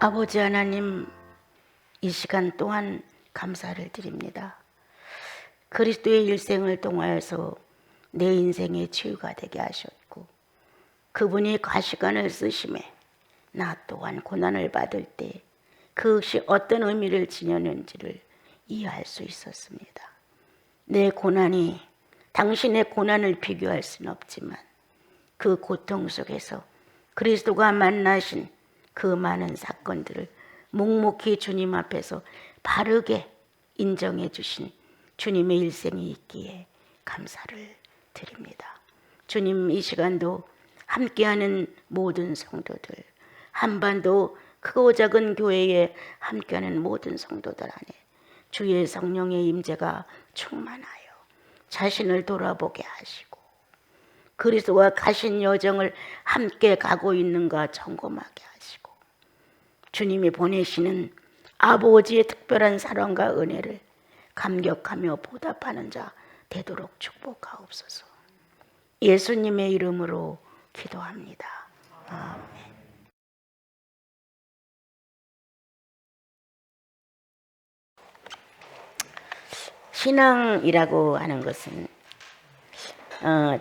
아버지 하나님, 이 시간 또한 감사를 드립니다. 그리스도의 일생을 통하여서 내 인생의 치유가 되게 하셨고, 그분이 가시관을 쓰심에 나 또한 고난을 받을 때 그것이 어떤 의미를 지녔는지를 이해할 수 있었습니다. 내 고난이 당신의 고난을 비교할 수는 없지만 그 고통 속에서 그리스도가 만나신 그 많은 사건들을 묵묵히 주님 앞에서 바르게 인정해 주신 주님의 일생이 있기에 감사를 드립니다. 주님, 이 시간도 함께하는 모든 성도들, 한반도 크고 작은 교회에 함께하는 모든 성도들 안에 주의 성령의 임재가 충만하여 자신을 돌아보게 하시고 그리스도와 가신 여정을 함께 가고 있는가 점검하게 하시고 주님이 보내시는 아버지의 특별한 사랑과 은혜를 감격하며 보답하는 자 되도록 축복하옵소서. 예수님의 이름으로 기도합니다. 아멘. 신앙이라고 하는 것은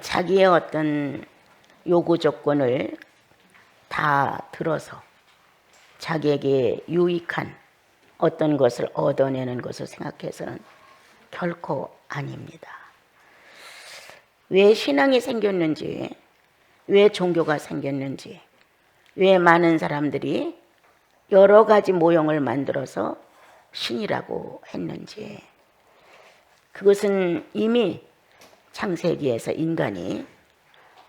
자기의 어떤 요구 조건을 다 들어서 자기에게 유익한 어떤 것을 얻어내는 것을 생각해서는 결코 아닙니다. 왜 신앙이 생겼는지, 왜 종교가 생겼는지, 왜 많은 사람들이 여러 가지 모형을 만들어서 신이라고 했는지, 그것은 이미 창세기에서 인간이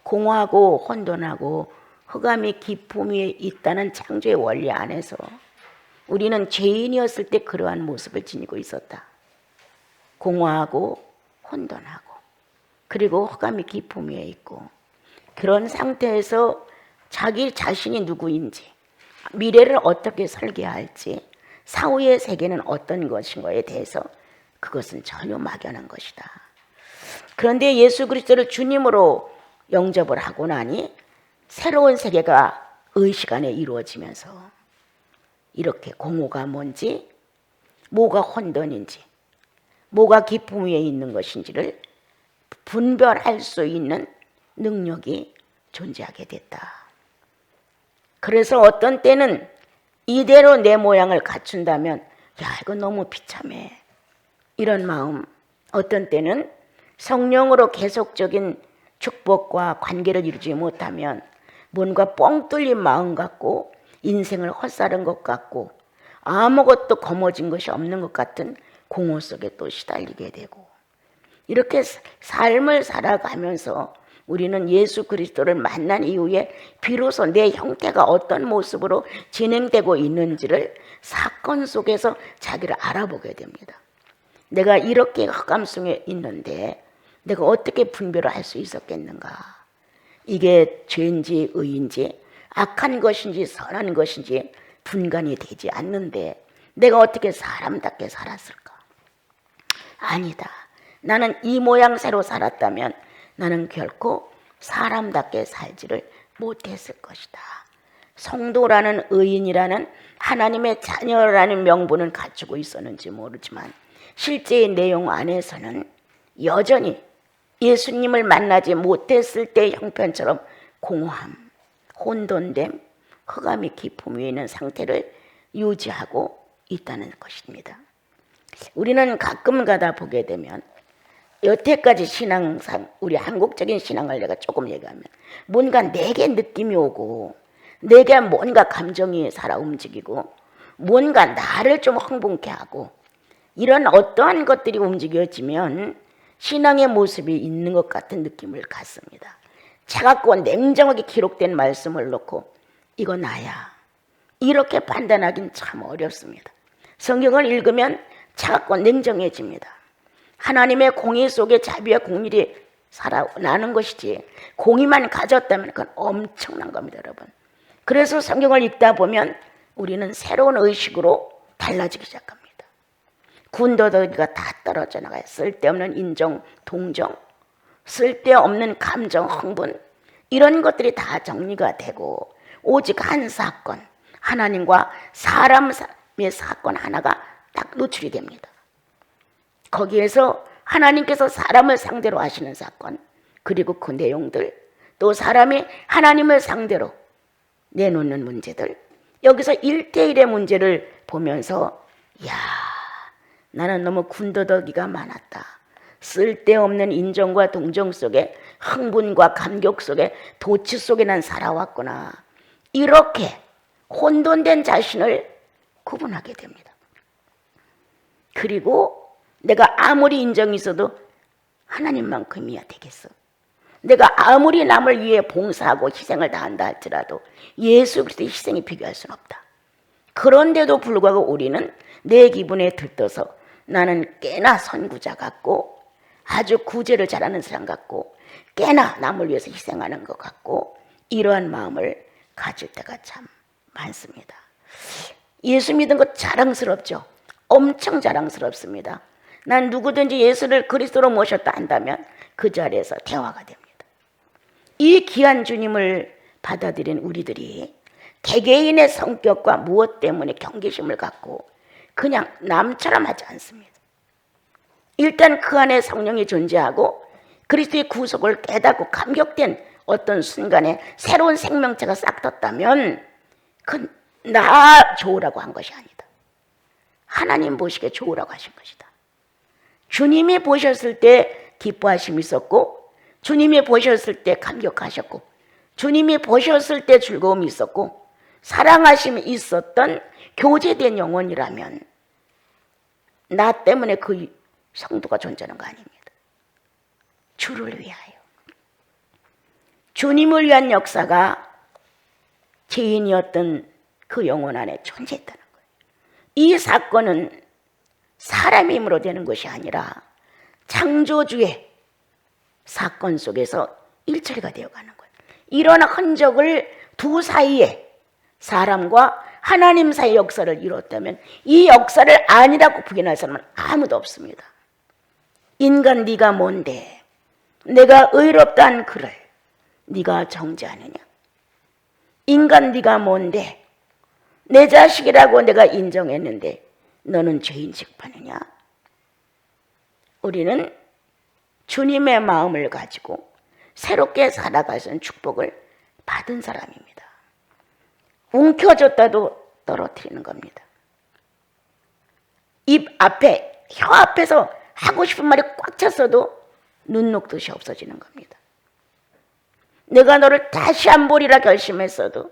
공허하고 혼돈하고 흑암이 깊음 위에 있다는 창조의 원리 안에서 우리는 죄인이었을 때 그러한 모습을 지니고 있었다. 공허하고 혼돈하고 그리고 흑암이 깊음 위에 있고, 그런 상태에서 자기 자신이 누구인지, 미래를 어떻게 설계할지, 사후의 세계는 어떤 것인가에 대해서 그것은 전혀 막연한 것이다. 그런데 예수 그리스도를 주님으로 영접을 하고 나니 새로운 세계가 의식 안에 이루어지면서 이렇게 공허가 뭔지, 뭐가 혼돈인지, 뭐가 깊음 위에 있는 것인지를 분별할 수 있는 능력이 존재하게 됐다. 그래서 어떤 때는 이대로 내 모양을 갖춘다면 야, 이거 너무 비참해, 이런 마음, 어떤 때는 성령으로 계속적인 축복과 관계를 이루지 못하면 뭔가 뻥 뚫린 마음 같고 인생을 헛살은 것 같고 아무것도 거머쥔 것이 없는 것 같은 공허 속에 또 시달리게 되고, 이렇게 삶을 살아가면서 우리는 예수 그리스도를 만난 이후에 비로소 내 형태가 어떤 모습으로 진행되고 있는지를 사건 속에서 자기를 알아보게 됩니다. 내가 이렇게 흑암 속에 있는데 내가 어떻게 분별을 할 수 있었겠는가? 이게 죄인지 의인지 악한 것인지 선한 것인지 분간이 되지 않는데 내가 어떻게 사람답게 살았을까? 아니다. 나는 이 모양새로 살았다면 나는 결코 사람답게 살지를 못했을 것이다. 성도라는, 의인이라는, 하나님의 자녀라는 명분은 갖추고 있었는지 모르지만 실제의 내용 안에서는 여전히 예수님을 만나지 못했을 때의 형편처럼 공허함, 혼돈됨, 흑암이 깊음 위에 있는 상태를 유지하고 있다는 것입니다. 우리는 가끔 가다 보게 되면 여태까지 신앙상, 우리 한국적인 신앙을 내가 조금 얘기하면 뭔가 내게 느낌이 오고 내게 뭔가 감정이 살아 움직이고 뭔가 나를 좀 흥분케 하고 이런 어떠한 것들이 움직여지면 신앙의 모습이 있는 것 같은 느낌을 갖습니다. 차갑고 냉정하게 기록된 말씀을 놓고 이거 나야, 이렇게 판단하기는 참 어렵습니다. 성경을 읽으면 차갑고 냉정해집니다. 하나님의 공의 속에 자비와 공의를 살아나는 것이지 공의만 가졌다면 그건 엄청난 겁니다, 여러분. 그래서 성경을 읽다 보면 우리는 새로운 의식으로 달라지기 시작합니다. 군더더기가 다 떨어져 나가요. 쓸데없는 인정, 동정, 쓸데없는 감정, 흥분, 이런 것들이 다 정리가 되고 오직 한 사건, 하나님과 사람의 사건 하나가 딱 노출이 됩니다. 거기에서 하나님께서 사람을 상대로 하시는 사건, 그리고 그 내용들, 또 사람이 하나님을 상대로 내놓는 문제들, 여기서 1대1의 문제를 보면서 야, 나는 너무 군더더기가 많았다. 쓸데없는 인정과 동정 속에, 흥분과 감격 속에, 도취 속에 난 살아왔구나. 이렇게 혼돈된 자신을 구분하게 됩니다. 그리고 내가 아무리 인정이 있어도 하나님만큼이야 되겠어. 내가 아무리 남을 위해 봉사하고 희생을 다한다 할지라도 예수 그리스도의 희생에 비교할 수는 없다. 그런데도 불구하고 우리는 내 기분에 들떠서 나는 꽤나 선구자 같고 아주 구제를 잘하는 사람 같고 꽤나 남을 위해서 희생하는 것 같고 이러한 마음을 가질 때가 참 많습니다. 예수 믿은 것 자랑스럽죠. 엄청 자랑스럽습니다. 난 누구든지 예수를 그리스도로 모셨다 한다면 그 자리에서 대화가 됩니다. 이 귀한 주님을 받아들인 우리들이 개개인의 성격과 무엇 때문에 경계심을 갖고 그냥 남처럼 하지 않습니다. 일단 그 안에 성령이 존재하고 그리스도의 구속을 깨닫고 감격된 어떤 순간에 새로운 생명체가 싹 떴다면 그건 나 좋으라고 한 것이 아니다. 하나님 보시기에 좋으라고 하신 것이다. 주님이 보셨을 때 기뻐하심이 있었고 주님이 보셨을 때 감격하셨고 주님이 보셨을 때 즐거움이 있었고 사랑하심이 있었던 교제된 영혼이라면 나 때문에 그 성도가 존재하는 거 아닙니다. 주를 위하여. 주님을 위한 역사가 죄인이었던 그 영혼 안에 존재했다는 거예요. 이 사건은 사람의 힘으로 되는 것이 아니라 창조주의 사건 속에서 일처리가 되어가는 거예요. 이런 흔적을 두 사이에 사람과 하나님 사이의 역사를 이뤘다면 이 역사를 아니라고 부인할 사람은 아무도 없습니다. 인간 네가 뭔데 내가 의롭다는 그를 네가 정죄하느냐. 인간 네가 뭔데 내 자식이라고 내가 인정했는데 너는 죄인 취급하느냐. 우리는 주님의 마음을 가지고 새롭게 살아갈 수 있는 축복을 받은 사람입니다. 움켜줬다도 떨어뜨리는 겁니다. 입 앞에, 혀 앞에서 하고 싶은 말이 꽉 찼어도 눈 녹듯이 없어지는 겁니다. 내가 너를 다시 안 보리라 결심했어도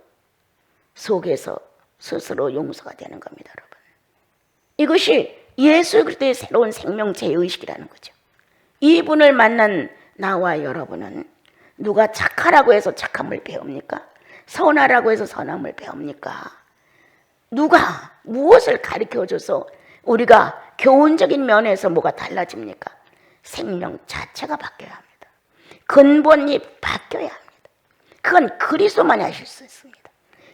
속에서 스스로 용서가 되는 겁니다, 여러분. 이것이 예수 그리스도의 새로운 생명체의 의식이라는 거죠. 이분을 만난 나와 여러분은 누가 착하라고 해서 착함을 배웁니까? 선하라고 해서 선함을 배웁니까? 누가 무엇을 가르쳐줘서 우리가 교훈적인 면에서 뭐가 달라집니까? 생명 자체가 바뀌어야 합니다. 근본이 바뀌어야 합니다. 그건 그리스도만이 하실 수 있습니다.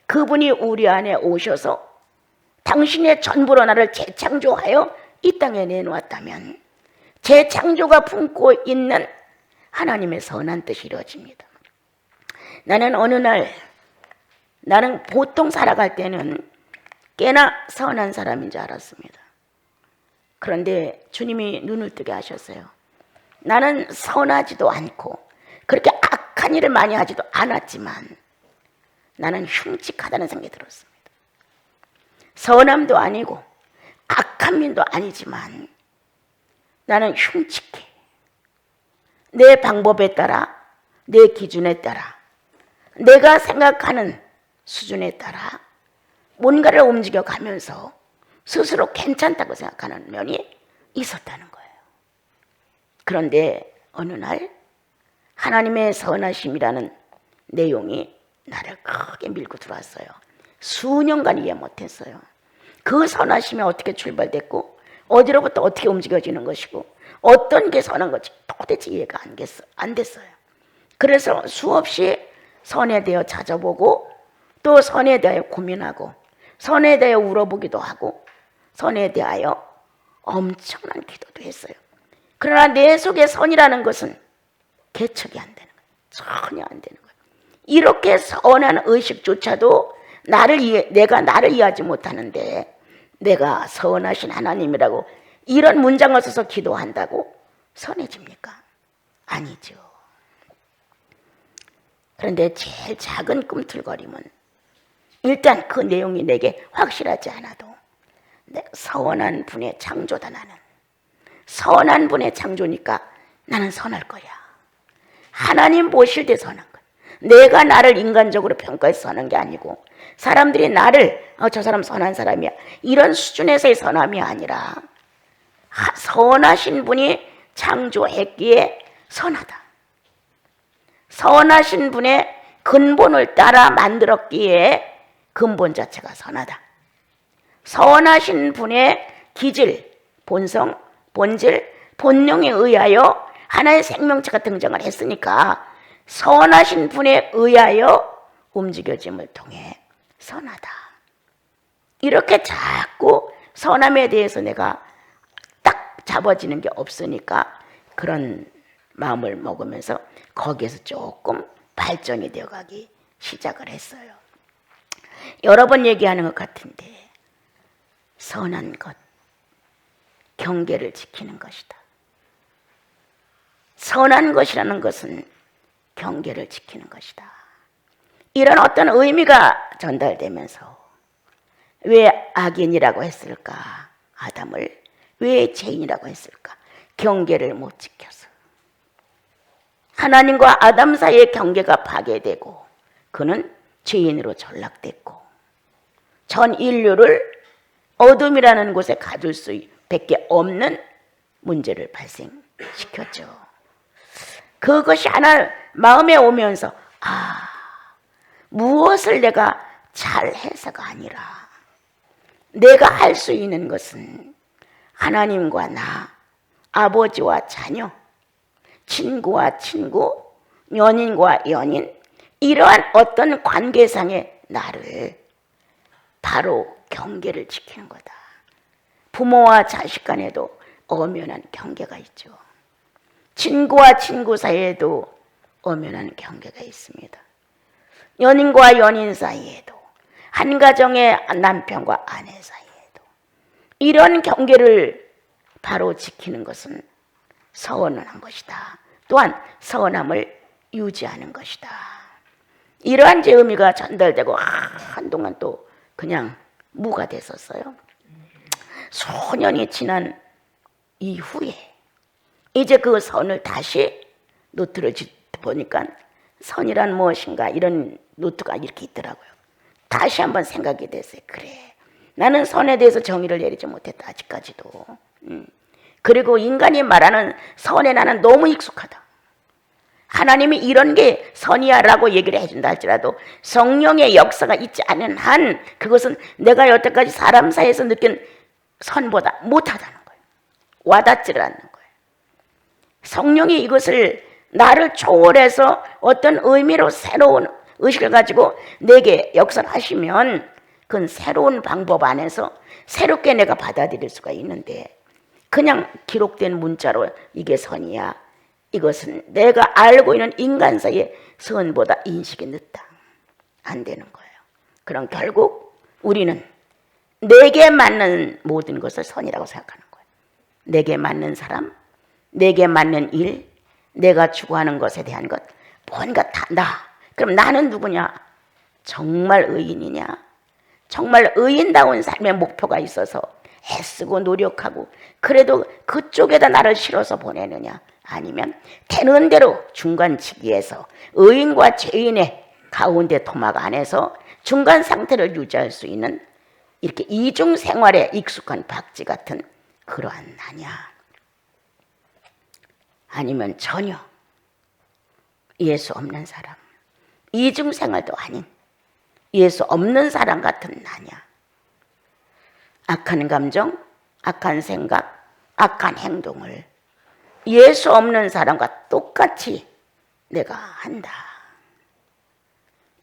그분이 우리 안에 오셔서 당신의 전부로 나를 재창조하여 이 땅에 내놓았다면 재창조가 품고 있는 하나님의 선한 뜻이 이루어집니다. 나는 어느 날 나는 보통 살아갈 때는 꽤나 선한 사람인 줄 알았습니다. 그런데 주님이 눈을 뜨게 하셨어요. 나는 선하지도 않고 그렇게 악한 일을 많이 하지도 않았지만 나는 흉측하다는 생각이 들었습니다. 선함도 아니고 악한 민도 아니지만 나는 흉측해. 내 방법에 따라, 내 기준에 따라, 내가 생각하는 수준에 따라 뭔가를 움직여가면서 스스로 괜찮다고 생각하는 면이 있었다는 거예요. 그런데 어느 날 하나님의 선하심이라는 내용이 나를 크게 밀고 들어왔어요. 수년간 이해 못했어요. 그 선하심이 어떻게 출발됐고 어디로부터 어떻게 움직여지는 것이고 어떤 게 선한 건지 도대체 이해가 안 됐어요. 그래서 수없이 선에 대해 찾아보고 또 선에 대하여 고민하고 선에 대하여 울어보기도 하고 선에 대하여 엄청난 기도도 했어요. 그러나 내 속에 선이라는 것은 개척이 안 되는 거예요. 전혀 안 되는 거예요. 이렇게 선한 의식조차도 내가 나를 이해하지 못하는데 내가 선하신 하나님이라고 이런 문장을 써서 기도한다고 선해집니까? 아니죠. 그런데 제일 작은 꿈틀거림은 일단 그 내용이 내게 확실하지 않아도 선한 분의 창조다. 나는 선한 분의 창조니까 나는 선할 거야. 하나님 보실 때 선한 거야. 내가 나를 인간적으로 평가해서 선한 게 아니고 사람들이 나를 저 사람 선한 사람이야 이런 수준에서의 선함이 아니라 선하신 분이 창조했기에 선하다. 선하신 분의 근본을 따라 만들었기에 근본 자체가 선하다. 선하신 분의 기질, 본성, 본질, 본능에 의하여 하나의 생명체가 등장을 했으니까 선하신 분에 의하여 움직여짐을 통해 선하다. 이렇게 자꾸 선함에 대해서 내가 딱 잡아지는 게 없으니까 그런 마음을 먹으면서 거기에서 조금 발전이 되어가기 시작을 했어요. 여러 번 얘기하는 것 같은데 선한 것, 경계를 지키는 것이다. 선한 것이라는 것은 경계를 지키는 것이다. 이런 어떤 의미가 전달되면서 왜 악인이라고 했을까? 아담을 왜 죄인이라고 했을까? 경계를 못 지켜서. 하나님과 아담 사이의 경계가 파괴되고 그는 죄인으로 전락됐고 전 인류를 어둠이라는 곳에 가둘 수밖에 없는 문제를 발생시켰죠. 그것이 하나 마음에 오면서 무엇을 내가 잘해서가 아니라 내가 할 수 있는 것은 하나님과 나, 아버지와 자녀, 친구와 친구, 연인과 연인 이러한 어떤 관계상의 나를 바로 경계를 지키는 거다. 부모와 자식 간에도 엄연한 경계가 있죠. 친구와 친구 사이에도 엄연한 경계가 있습니다. 연인과 연인 사이에도 한 가정의 남편과 아내 사이에도 이런 경계를 바로 지키는 것은 선한 것이다. 또한 선함을 유지하는 것이다. 이러한 제 의미가 전달되고 한동안 또 그냥 무가 됐었어요. 수년이 지난 이후에 이제 그 선을 다시 노트를 보니까 선이란 무엇인가 이런 노트가 이렇게 있더라고요. 다시 한번 생각이 됐어요. 그래, 나는 선에 대해서 정의를 내리지 못했다 아직까지도. 그리고 인간이 말하는 선에 나는 너무 익숙하다. 하나님이 이런 게 선이야 라고 얘기를 해준다 할지라도 성령의 역사가 있지 않은 한 그것은 내가 여태까지 사람 사이에서 느낀 선보다 못하다는 거예요. 와닿지를 않는 거예요. 성령이 이것을 나를 초월해서 어떤 의미로 새로운 의식을 가지고 내게 역사를 하시면 그건 새로운 방법 안에서 새롭게 내가 받아들일 수가 있는데 그냥 기록된 문자로 이게 선이야, 이것은 내가 알고 있는 인간 사이의 선보다 인식이 늦다, 안 되는 거예요. 그럼 결국 우리는 내게 맞는 모든 것을 선이라고 생각하는 거예요. 내게 맞는 사람, 내게 맞는 일, 내가 추구하는 것에 대한 것 뭔가 다 나. 그럼 나는 누구냐? 정말 의인이냐? 정말 의인다운 삶의 목표가 있어서 애쓰고 노력하고 그래도 그쪽에다 나를 실어서 보내느냐? 아니면 되는 대로 중간치기에서 의인과 죄인의 가운데 토막 안에서 중간 상태를 유지할 수 있는 이렇게 이중 생활에 익숙한 박쥐 같은 그러한 나냐? 아니면 전혀 예수 없는 사람, 이중 생활도 아닌 예수 없는 사람 같은 나냐? 악한 감정, 악한 생각, 악한 행동을 예수 없는 사람과 똑같이 내가 한다.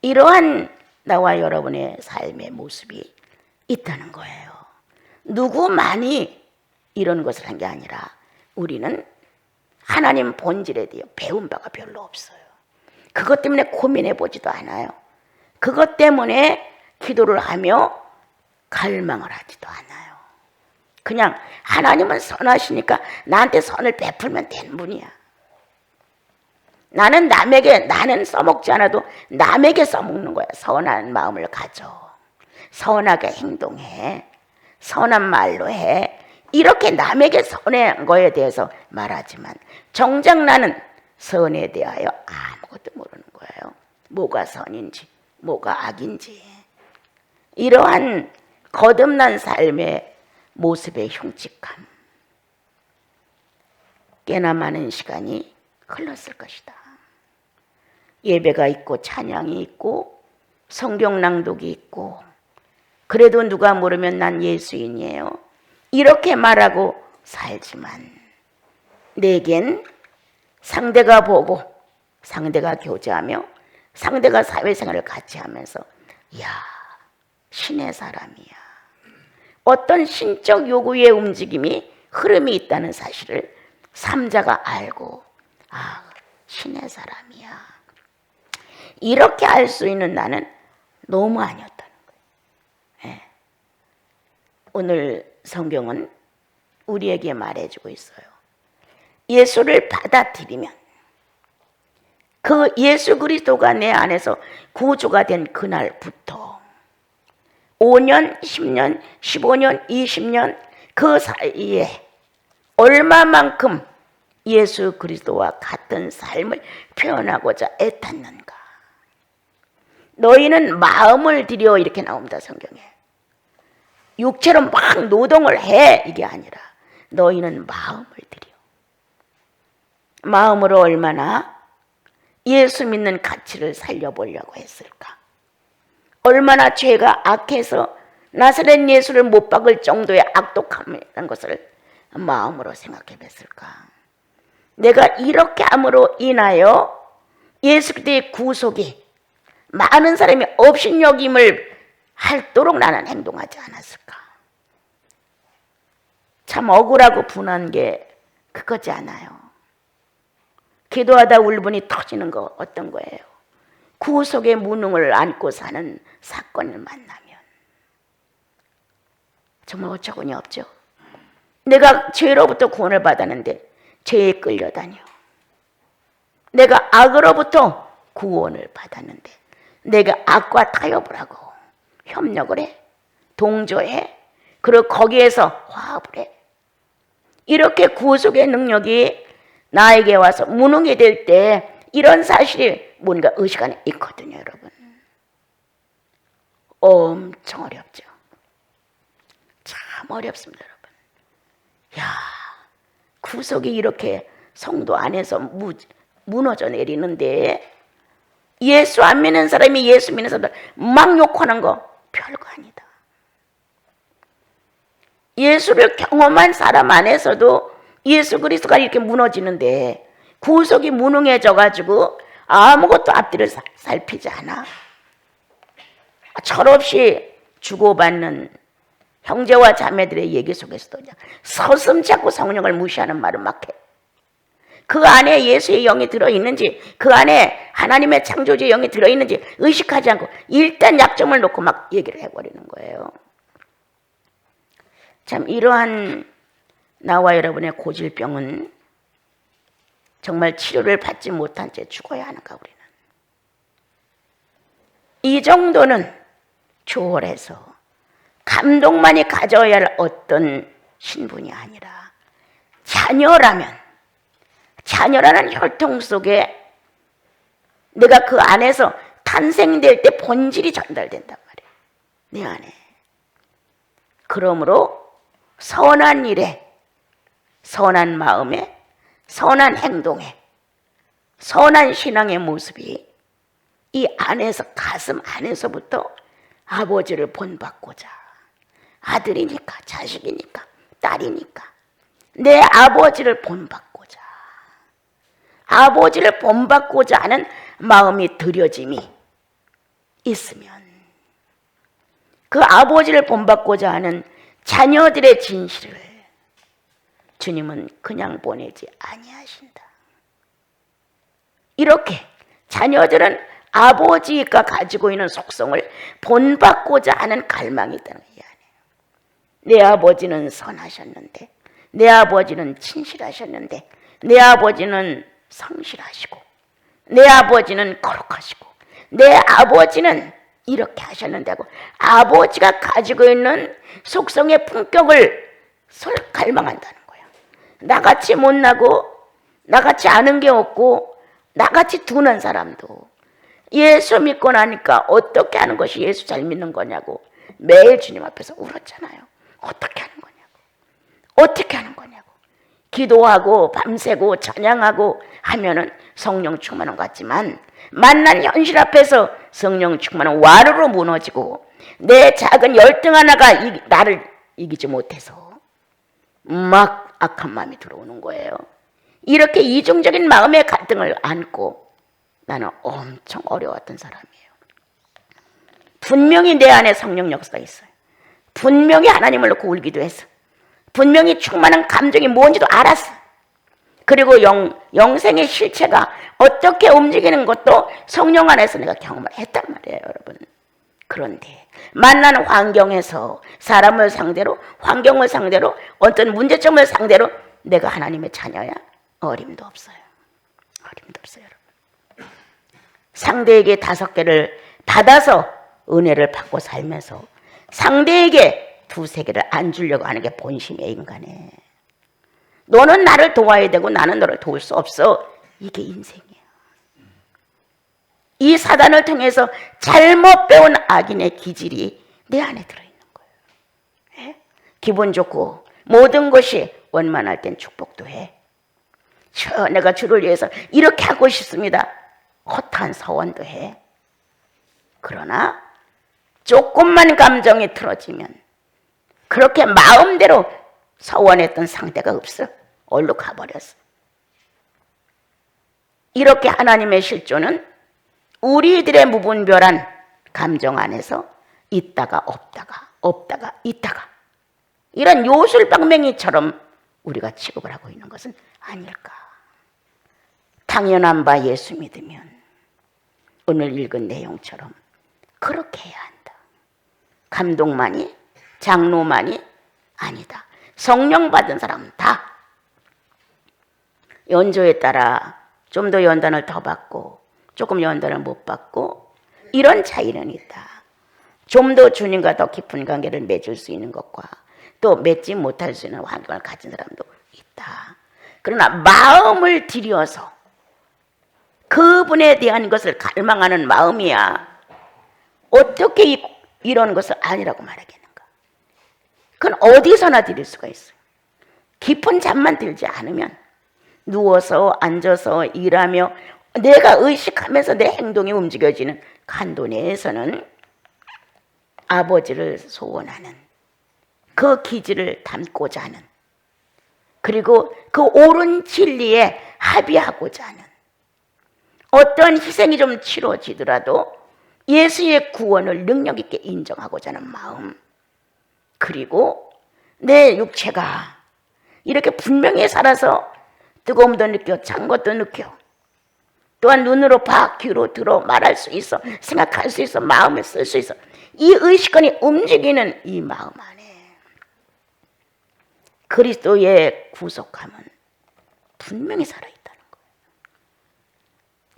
이러한 나와 여러분의 삶의 모습이 있다는 거예요. 누구만이 이런 것을 한 게 아니라 우리는 하나님 본질에 대해 배운 바가 별로 없어요. 그것 때문에 고민해 보지도 않아요. 그것 때문에 기도를 하며 갈망을 하지도 않아요. 그냥 하나님은 선하시니까 나한테 선을 베풀면 되는 분이야. 나는 써먹지 않아도 남에게 써먹는 거야. 선한 마음을 가져. 선하게 행동해. 선한 말로 해. 이렇게 남에게 선한 거에 대해서 말하지만 정작 나는 선에 대하여 아무것도 모르는 거예요. 뭐가 선인지 뭐가 악인지. 이러한 거듭난 삶의 모습의 흉측함, 꽤나 많은 시간이 흘렀을 것이다. 예배가 있고 찬양이 있고 성경 낭독이 있고 그래도 누가 모르면 난 예수인이에요. 이렇게 말하고 살지만 내겐 상대가 보고 상대가 교제하며 상대가 사회생활을 같이 하면서 이야, 신의 사람이야. 어떤 신적 요구의 움직임이 흐름이 있다는 사실을 삼자가 알고 아, 신의 사람이야. 이렇게 알 수 있는 나는 너무 아니었다는 거예요. 네. 오늘 성경은 우리에게 말해주고 있어요. 예수를 받아들이면 그 예수 그리스도가 내 안에서 구주가 된 그날부터 5년, 10년, 15년, 20년 그 사이에 얼마만큼 예수 그리스도와 같은 삶을 표현하고자 애탔는가. 너희는 마음을 들여 이렇게 나옵니다. 성경에. 육체로 막 노동을 해 이게 아니라 너희는 마음을 들여. 마음으로 얼마나 예수 믿는 가치를 살려보려고 했을까. 얼마나 죄가 악해서 나사렛 예수를 못 박을 정도의 악독함이라는 것을 마음으로 생각해 봤을까. 내가 이렇게 함으로 인하여 예수 그리스도의 구속이 많은 사람이 업신여김을 하도록 나는 행동하지 않았을까. 참 억울하고 분한 게 그거지 않아요. 기도하다 울분이 터지는 거 어떤 거예요? 구속의 무능을 안고 사는 사건을 만나면 정말 어처구니 없죠. 내가 죄로부터 구원을 받았는데 죄에 끌려다녀. 내가 악으로부터 구원을 받았는데 내가 악과 타협을 하고 협력을 해, 동조해, 그리고 거기에서 화합을 해. 이렇게 구속의 능력이 나에게 와서 무능이 될 때 이런 사실이 뭔가 의식 안에 있거든요, 여러분. 엄청 어렵죠. 참 어렵습니다, 여러분. 야, 구속이 이렇게 성도 안에서 무너져 내리는데 예수 안 믿는 사람이 예수 믿는 사람들 막 욕하는 거 별거 아니다. 예수를 경험한 사람 안에서도 예수 그리스도가 이렇게 무너지는데 구속이 무능해져 가지고 아무것도 앞뒤를 살피지 않아. 철없이 주고받는 형제와 자매들의 얘기 속에서도 서슴지 않고 성령을 무시하는 말을 막 해. 그 안에 예수의 영이 들어있는지, 그 안에 하나님의 창조주의 영이 들어있는지 의식하지 않고 일단 약점을 놓고 막 얘기를 해버리는 거예요. 참 이러한 나와 여러분의 고질병은 정말 치료를 받지 못한 채 죽어야 하는가 우리는. 이 정도는 초월해서 감동만이 가져야 할 어떤 신분이 아니라 자녀라는 혈통 속에 내가 그 안에서 탄생될 때 본질이 전달된단 말이에요. 내 안에. 그러므로 선한 일에, 선한 마음에, 선한 행동에, 선한 신앙의 모습이 이 안에서, 가슴 안에서부터 아버지를 본받고자, 아들이니까, 자식이니까, 딸이니까 내 아버지를 본받고자, 아버지를 본받고자 하는 마음이 들여짐이 있으면 그 아버지를 본받고자 하는 자녀들의 진실을 주님은 그냥 보내지 아니하신다. 이렇게 자녀들은 아버지가 가지고 있는 속성을 본받고자 하는 갈망이 있다는 게 아니에요. 내 아버지는 선하셨는데, 내 아버지는 친실하셨는데, 내 아버지는 성실하시고, 내 아버지는 거룩하시고, 내 아버지는 이렇게 하셨는데 하고, 아버지가 가지고 있는 속성의 품격을 갈망한다는 거야. 나같이 못나고 나같이 아는 게 없고 나같이 둔한 사람도 예수 믿고 나니까 어떻게 하는 것이 예수 잘 믿는 거냐고 매일 주님 앞에서 울었잖아요. 어떻게 하는 거냐고, 어떻게 하는 거냐고. 기도하고 밤새고 찬양하고 하면은 성령 충만한 것 같지만, 만난 현실 앞에서 성령 충만은 와르르 무너지고 내 작은 열등 하나가 나를 이기지 못해서 막 악한 마음이 들어오는 거예요. 이렇게 이중적인 마음의 갈등을 안고 나는 엄청 어려웠던 사람이에요. 분명히 내 안에 성령 역사가 있어요. 분명히 하나님을 놓고 울기도 했어. 분명히 충만한 감정이 뭔지도 알았어. 그리고 영생의 실체가 어떻게 움직이는 것도 성령 안에서 내가 경험을 했단 말이에요, 여러분. 그런데 만나는 환경에서 사람을 상대로, 환경을 상대로, 어떤 문제점을 상대로 내가 하나님의 자녀야? 어림도 없어요. 어림도 없어요, 여러분. 상대에게 5개를 받아서 은혜를 받고 살면서 상대에게 2, 3개를 안 주려고 하는 게 본심이에요, 인간의. 너는 나를 도와야 되고 나는 너를 도울 수 없어. 이게 인생이에요. 이 사단을 통해서 잘못 배운 악인의 기질이 내 안에 들어있는 거예요. 예? 기분 좋고 모든 것이 원만할 땐 축복도 해. 내가 주를 위해서 이렇게 하고 싶습니다. 허탄 서원도 해. 그러나 조금만 감정이 틀어지면 그렇게 마음대로 서원했던 상대가 없어. 얼른 가버렸어. 이렇게 하나님의 실존은 우리들의 무분별한 감정 안에서 있다가 없다가, 없다가 있다가, 이런 요술방맹이처럼 우리가 취급을 하고 있는 것은 아닐까. 당연한 바 예수 믿으면 오늘 읽은 내용처럼 그렇게 해야 한다. 감독만이, 장로만이 아니다. 성령 받은 사람은 다 연조에 따라 좀 더 연단을 더 받고 조금 연단을 못 받고 이런 차이는 있다. 좀 더 주님과 더 깊은 관계를 맺을 수 있는 것과 또 맺지 못할 수 있는 환경을 가진 사람도 있다. 그러나 마음을 들여서 그분에 대한 것을 갈망하는 마음이야. 어떻게 이런 것을 아니라고 말하겠는가? 그건 어디서나 드릴 수가 있어요. 깊은 잠만 들지 않으면 누워서 앉아서 일하며 내가 의식하면서 내 행동이 움직여지는 간도 내에서는 아버지를 소원하는 그 기질을 담고자 하는, 그리고 그 옳은 진리에 합의하고자 하는, 어떤 희생이 좀 치러지더라도 예수의 구원을 능력 있게 인정하고자 하는 마음, 그리고 내 육체가 이렇게 분명히 살아서 뜨거움도 느껴 찬 것도 느껴, 또한 눈으로 봐 귀로 들어 말할 수 있어, 생각할 수 있어, 마음을 쓸 수 있어, 이 의식권이 움직이는 이 마음 안에 그리스도의 구속함은 분명히 살아있다는 거예요.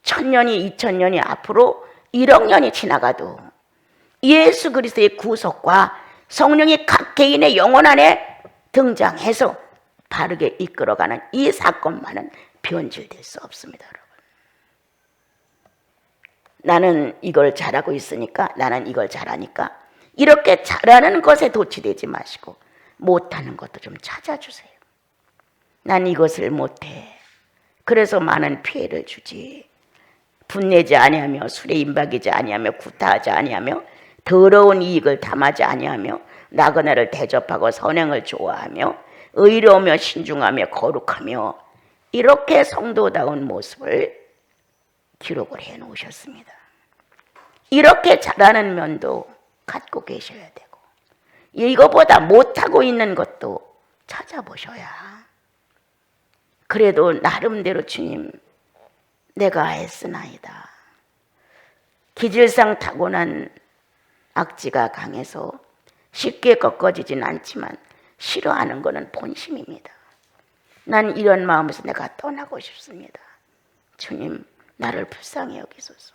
1000년이 2000년이 앞으로 1억 년이 지나가도 예수 그리스도의 구속과 성령이 각 개인의 영혼 안에 등장해서 바르게 이끌어가는 이 사건만은 변질될 수 없습니다, 여러분. 나는 이걸 잘하고 있으니까, 나는 이걸 잘하니까, 이렇게 잘하는 것에 도취되지 마시고 못하는 것도 좀 찾아주세요. 난 이것을 못해. 그래서 많은 피해를 주지. 분내지 아니하며 술에 임박이지 아니하며 구타하지 아니하며 더러운 이익을 담하지 아니하며 나그네를 대접하고 선행을 좋아하며 의로우며 신중하며 거룩하며, 이렇게 성도다운 모습을 기록을 해 놓으셨습니다. 이렇게 잘하는 면도 갖고 계셔야 되고, 이거보다 못하고 있는 것도 찾아보셔야, 그래도 나름대로 주님 내가 애쓰나이다, 기질상 타고난 악지가 강해서 쉽게 꺾어지진 않지만 싫어하는 것은 본심입니다. 난 이런 마음에서 내가 떠나고 싶습니다. 주님, 나를 불쌍히 여기소서.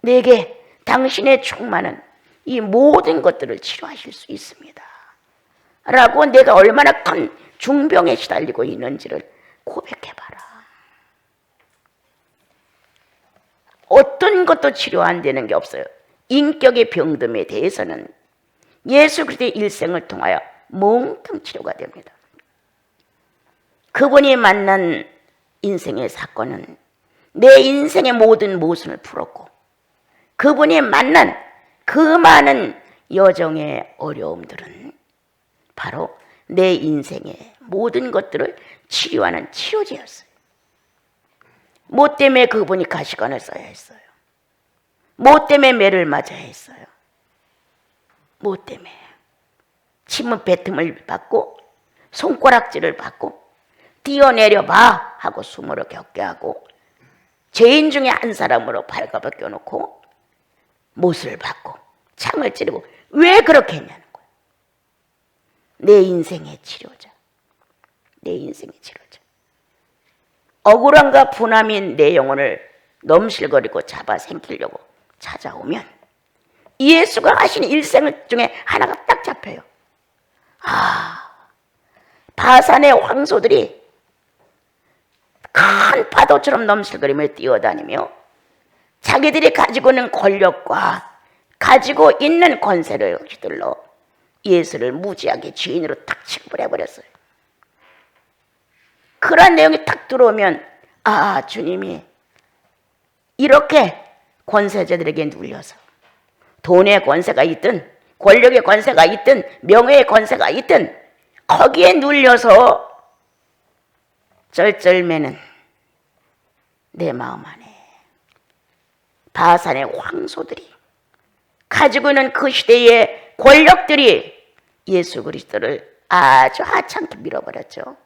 내게 당신의 충만은 이 모든 것들을 치료하실 수 있습니다. 라고 내가 얼마나 큰 중병에 시달리고 있는지를 고백해봐라. 어떤 것도 치료 안 되는 게 없어요. 인격의 병듦에 대해서는 예수 그리스도의 일생을 통하여 몽땅 치료가 됩니다. 그분이 만난 인생의 사건은 내 인생의 모든 모순을 풀었고, 그분이 만난 그 많은 여정의 어려움들은 바로 내 인생의 모든 것들을 치료하는 치료제였어요. 뭐 때문에 그분이 가시관을 써야 했어요? 뭐 때문에 매를 맞아야 했어요? 뭐 때문에? 침을 뱉음을 받고 손가락질을 받고 뛰어내려봐 하고 숨으로 겪게 하고 죄인 중에 한 사람으로 발가벗겨 놓고 못을 받고 창을 찌르고 왜 그렇게 했냐는 거예요. 내 인생의 치료자. 내 인생의 치료자. 억울함과 분함인 내 영혼을 넘실거리고 잡아 생기려고 찾아오면 예수가 하신 일생 중에 하나가 딱 잡혀요. 바산의 황소들이 큰 파도처럼 넘실거리며 뛰어다니며 자기들이 가지고 있는 권력과 가지고 있는 권세를 휘둘러 예수를 무지하게 죄인으로 딱 취급을 해버렸어요. 그런 내용이 딱 들어오면 주님이 이렇게 권세자들에게 눌려서 돈의 권세가 있든 권력의 권세가 있든 명예의 권세가 있든 거기에 눌려서 쩔쩔매는 내 마음 안에 바산의 황소들이 가지고 있는 그 시대의 권력들이 예수 그리스도를 아주 하찮게 밀어버렸죠.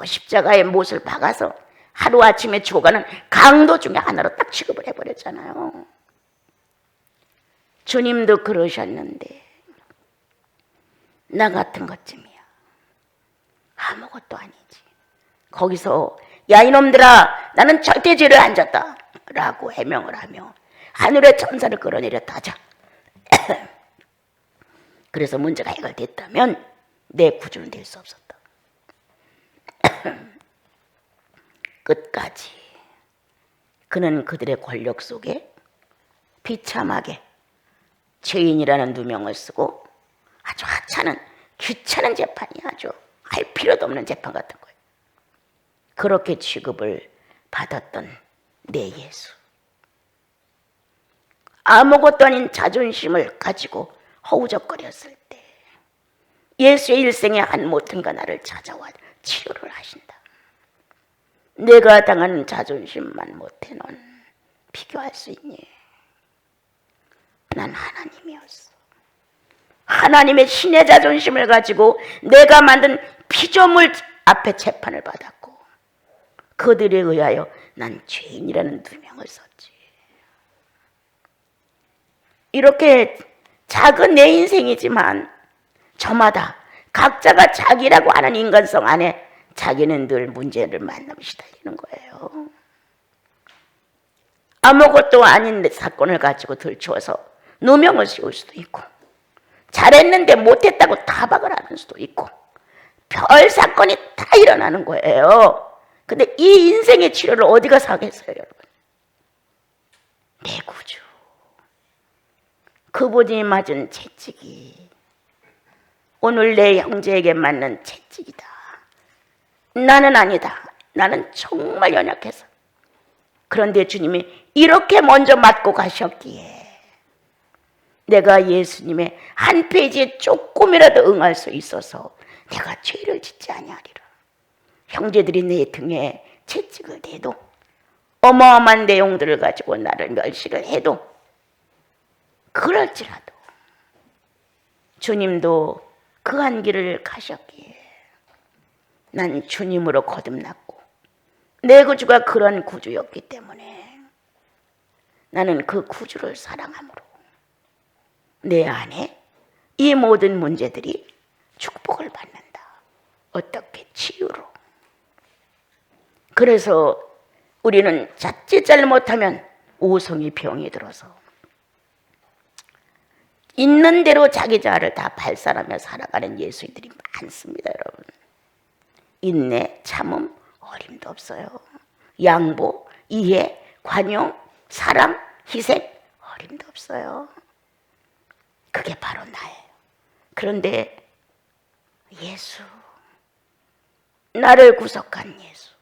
십자가에 못을 박아서 하루아침에 죽어가는 강도 중에 하나로 딱 취급을 해버렸잖아요. 주님도 그러셨는데 나 같은 것쯤이야. 아무것도 아니지. 거기서 야 이놈들아 나는 절대 죄를 안 졌다 라고 해명을 하며 하늘의 천사를 끌어내려 타자. 그래서 문제가 해결됐다면 내 구주는 될 수 없었다. 끝까지 그는 그들의 권력 속에 비참하게 죄인이라는 누명을 쓰고 아주 하찮은 귀찮은 재판이 아주 할 필요도 없는 재판 같은 거예요. 그렇게 취급을 받았던 내 예수. 아무것도 아닌 자존심을 가지고 허우적거렸을 때 예수의 일생의 한 모퉁이가 나를 찾아와 치료를 하신다. 내가 당하는 자존심만 못해 넌 비교할 수 있니? 난 하나님이었어. 하나님의 신의 자존심을 가지고 내가 만든 피조물 앞에 재판을 받았고 그들에 의하여 난 죄인이라는 누명을 썼지. 이렇게 작은 내 인생이지만 저마다 각자가 자기라고 하는 인간성 안에 자기는 늘 문제를 만나며 시달리는 거예요. 아무것도 아닌 내 사건을 가지고 들추어서 누명을 씌울 수도 있고 잘했는데 못했다고 타박을 하는 수도 있고 별 사건이 다 일어나는 거예요. 근데 이 인생의 치료를 어디가 사겠어요, 여러분? 내 구주. 그분이 맞은 채찍이 오늘 내 형제에게 맞는 채찍이다. 나는 아니다. 나는 정말 연약해서. 그런데 주님이 이렇게 먼저 맞고 가셨기에 내가 예수님의 한 페이지에 조금이라도 응할 수 있어서 내가 죄를 짓지 아니하리라. 형제들이 내 등에 채찍을 대도 어마어마한 내용들을 가지고 나를 멸시를 해도 그럴지라도 주님도 그 한 길을 가셨기에 난 주님으로 거듭났고 내 구주가 그런 구주였기 때문에 나는 그 구주를 사랑함으로 내 안에 이 모든 문제들이 축복을 받는다. 어떻게? 치유로. 그래서 우리는 자칫 잘못하면 오송이 병이 들어서 있는 대로 자기 자아를 다 발산하며 살아가는 예수인들이 많습니다. 여러분, 인내, 참음, 어림도 없어요. 양보, 이해, 관용, 사랑, 희생, 어림도 없어요. 그게 바로 나예요. 그런데 예수, 나를 구속한 예수,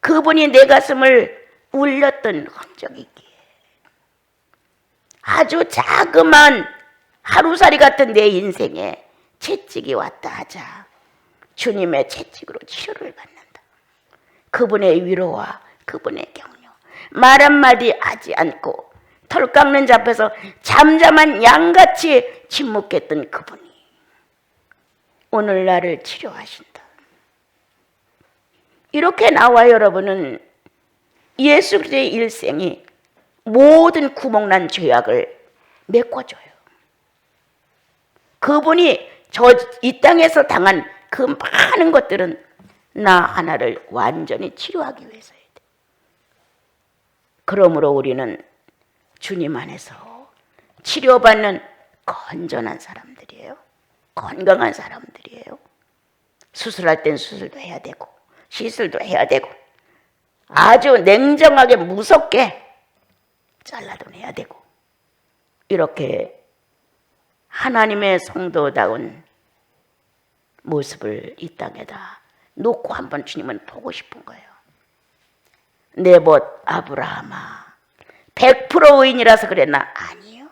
그분이 내 가슴을 울렸던 흔적이 있기에 아주 자그마한 하루살이 같은 내 인생에 채찍이 왔다 하자 주님의 채찍으로 치료를 받는다. 그분의 위로와 그분의 격려, 말 한마디 하지 않고 털 깎는 자 앞에서 잠잠한 양같이 침묵했던 그분이 오늘 나를 치료하신다. 이렇게 나와 여러분은 예수 그리스도의 일생이 모든 구멍난 죄악을 메꿔줘요. 그분이 이 땅에서 당한 그 많은 것들은 나 하나를 완전히 치료하기 위해서야 돼. 그러므로 우리는 주님 안에서 치료받는 건전한 사람들이에요. 건강한 사람들이에요. 수술할 땐 수술도 해야 되고 시술도 해야 되고 아주 냉정하게 무섭게 잘라도 내야 되고 이렇게 하나님의 성도다운 모습을 이 땅에다 놓고 한번 주님은 보고 싶은 거예요. 네봇 아브라함아 100% 의인이라서 그랬나? 아니요.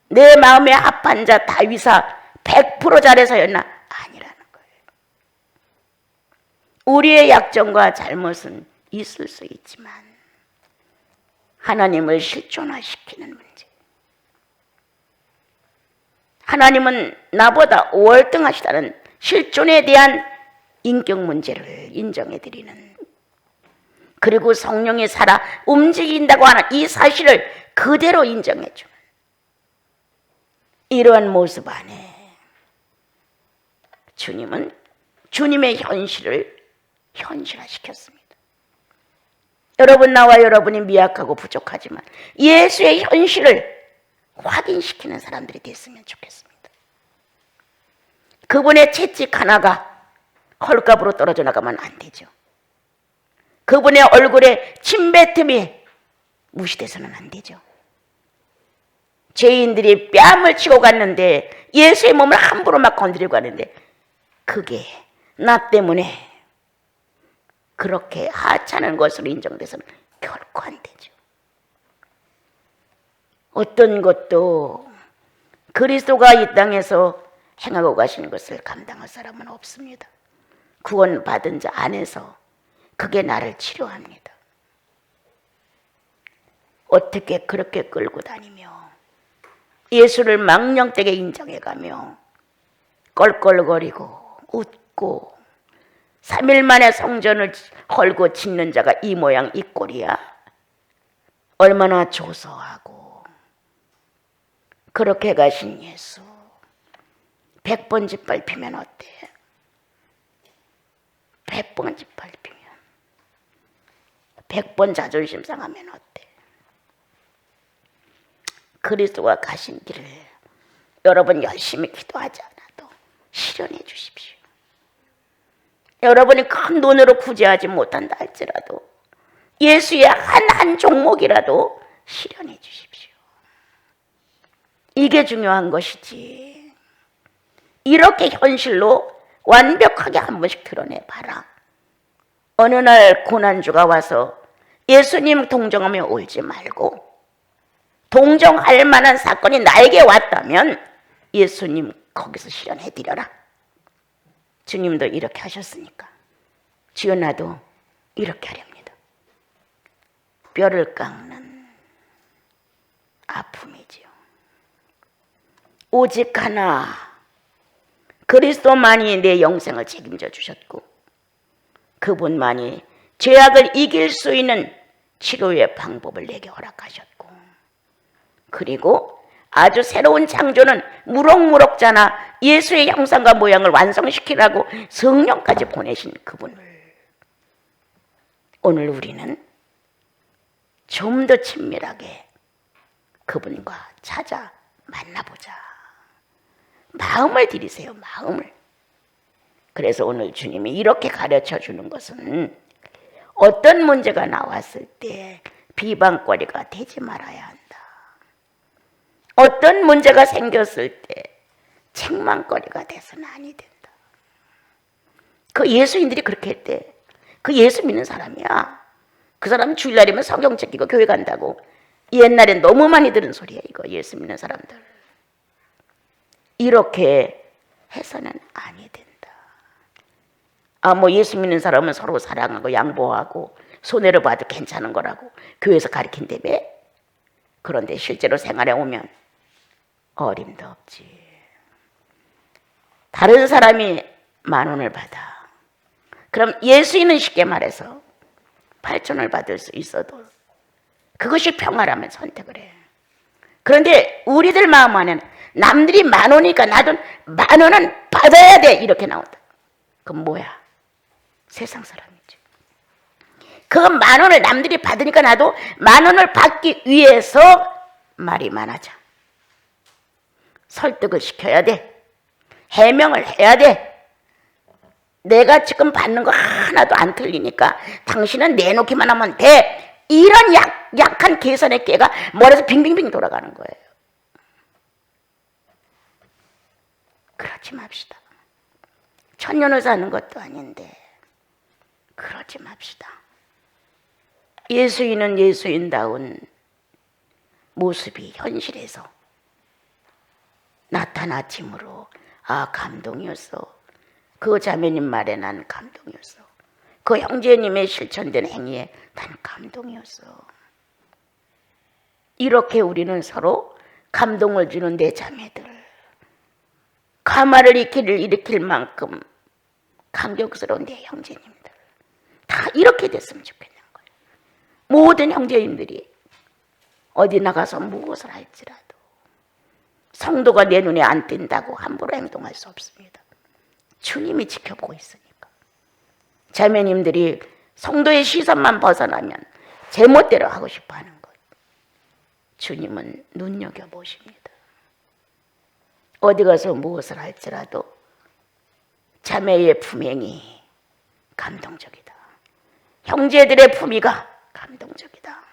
내 마음에 합한 자 다윗아 100% 잘해서였나? 아니라는 거예요. 우리의 약점과 잘못은 있을 수 있지만 하나님을 실존화시키는 문제, 하나님은 나보다 월등하시다는 실존에 대한 인격 문제를 인정해드리는, 그리고 성령이 살아 움직인다고 하는 이 사실을 그대로 인정해주는 이러한 모습 안에 주님은 주님의 현실을 현실화시켰습니다. 여러분, 나와 여러분이 미약하고 부족하지만 예수의 현실을 확인시키는 사람들이 됐으면 좋겠습니다. 그분의 채찍 하나가 헐값으로 떨어져 나가면 안 되죠. 그분의 얼굴에 침뱉음이 무시돼서는 안 되죠. 죄인들이 뺨을 치고 갔는데 예수의 몸을 함부로 막 건드리고 가는데 그게 나 때문에 그렇게 하찮은 것으로 인정돼서는 결코 안 되죠. 어떤 것도 그리스도가 이 땅에서 행하고 가시는 것을 감당할 사람은 없습니다. 구원받은 자 안에서 그게 나를 치료합니다. 어떻게 그렇게 끌고 다니며 예수를 망령되게 인정해가며 껄껄거리고 웃고 3일 만에 성전을 헐고 짓는 자가 이 모양 이 꼴이야. 얼마나 조소하고. 그렇게 가신 예수 100번 짓밟히면 어때? 100번 짓밟히면 100번 자존심 상하면 어때? 그리스도가 가신 길을 여러분 열심히 기도하지 않아도 실현해 주십시오. 여러분이 큰 돈으로 구제하지 못한다 할지라도 예수의 한 종목이라도 실현해 주십시오. 이게 중요한 것이지. 이렇게 현실로 완벽하게 한 번씩 드러내봐라. 어느 날 고난주가 와서 예수님 동정하며 울지 말고 동정할 만한 사건이 나에게 왔다면 예수님 거기서 실현해드려라. 주님도 이렇게 하셨으니까 주여 나도 이렇게 하렵니다. 뼈를 깎는 아픔이지요. 오직 하나 그리스도만이 내 영생을 책임져 주셨고 그분만이 죄악을 이길 수 있는 치료의 방법을 내게 허락하셨고, 그리고 아주 새로운 창조는 무럭무럭 자나 예수의 형상과 모양을 완성시키라고 성령까지 보내신 그분을 오늘 우리는 좀 더 친밀하게 그분과 찾아 만나보자. 마음을 들이세요, 마음을. 그래서 오늘 주님이 이렇게 가르쳐 주는 것은 어떤 문제가 나왔을 때 비방거리가 되지 말아야 한다. 어떤 문제가 생겼을 때 책망거리가 돼서는 아니 된다. 그 예수인들이 그렇게 했대. 그 예수 믿는 사람이야. 그 사람은 주일날이면 성경 챙기고 교회 간다고. 옛날엔 너무 많이 들은 소리야, 이거. 예수 믿는 사람들. 이렇게 해서는 아니 된다. 뭐 예수 믿는 사람은 서로 사랑하고 양보하고 손해를 봐도 괜찮은 거라고 교회에서 가르친다며. 그런데 실제로 생활에 오면 어림도 없지. 다른 사람이 10,000원을 받아. 그럼 예수인은 쉽게 말해서 8,000원을 받을 수 있어도 그것이 평화라면 선택을 해. 그런데 우리들 마음 안에는 남들이 10,000원이니까 나도 10,000원은 받아야 돼, 이렇게 나온다. 그건 뭐야? 세상 사람이지. 그 10,000원을 남들이 받으니까 나도 10,000원을 받기 위해서 말이 많아져. 설득을 시켜야 돼. 해명을 해야 돼. 내가 지금 받는 거 하나도 안 틀리니까 당신은 내놓기만 하면 돼. 이런 약한 계산의 깨가 머리에서 빙빙빙 돌아가는 거예요. 그러지 맙시다. 천년을 사는 것도 아닌데 그러지 맙시다. 예수인은 예수인다운 모습이 현실에서 나타나침으로 감동이었어. 그 자매님 말에 난 감동이었어. 그 형제님의 실천된 행위에 난 감동이었어. 이렇게 우리는 서로 감동을 주는 내 자매들, 가마를 일으킬 만큼 감격스러운 내 형제님들, 다 이렇게 됐으면 좋겠는 거예요. 모든 형제님들이 어디 나가서 무엇을 할지라도 성도가 내 눈에 안 띈다고 함부로 행동할 수 없습니다. 주님이 지켜보고 있으니까. 자매님들이 성도의 시선만 벗어나면 제멋대로 하고 싶어하는 것, 주님은 눈여겨보십니다. 어디 가서 무엇을 할지라도 자매의 품행이 감동적이다. 형제들의 품위가 감동적이다.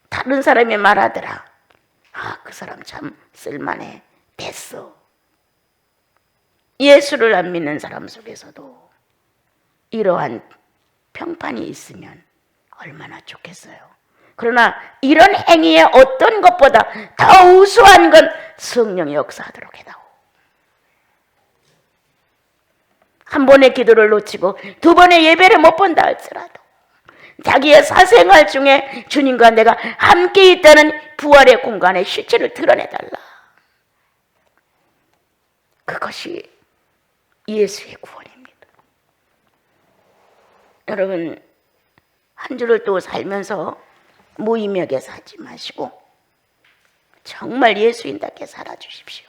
다른 사람이 말하더라. 그 사람 참 쓸만해. 됐어. 예수를 안 믿는 사람 속에서도 이러한 평판이 있으면 얼마나 좋겠어요. 그러나 이런 행위의 어떤 것보다 더 우수한 건 성령이 역사하도록 해다오. 한 번의 기도를 놓치고 두 번의 예배를 못 본다 할지라도 자기의 사생활 중에 주님과 내가 함께 있다는 부활의 공간의 실체를 드러내달라. 그것이 예수의 구원입니다. 여러분, 한 주를 또 살면서 무의미하게 살지 마시고 정말 예수인답게 살아주십시오.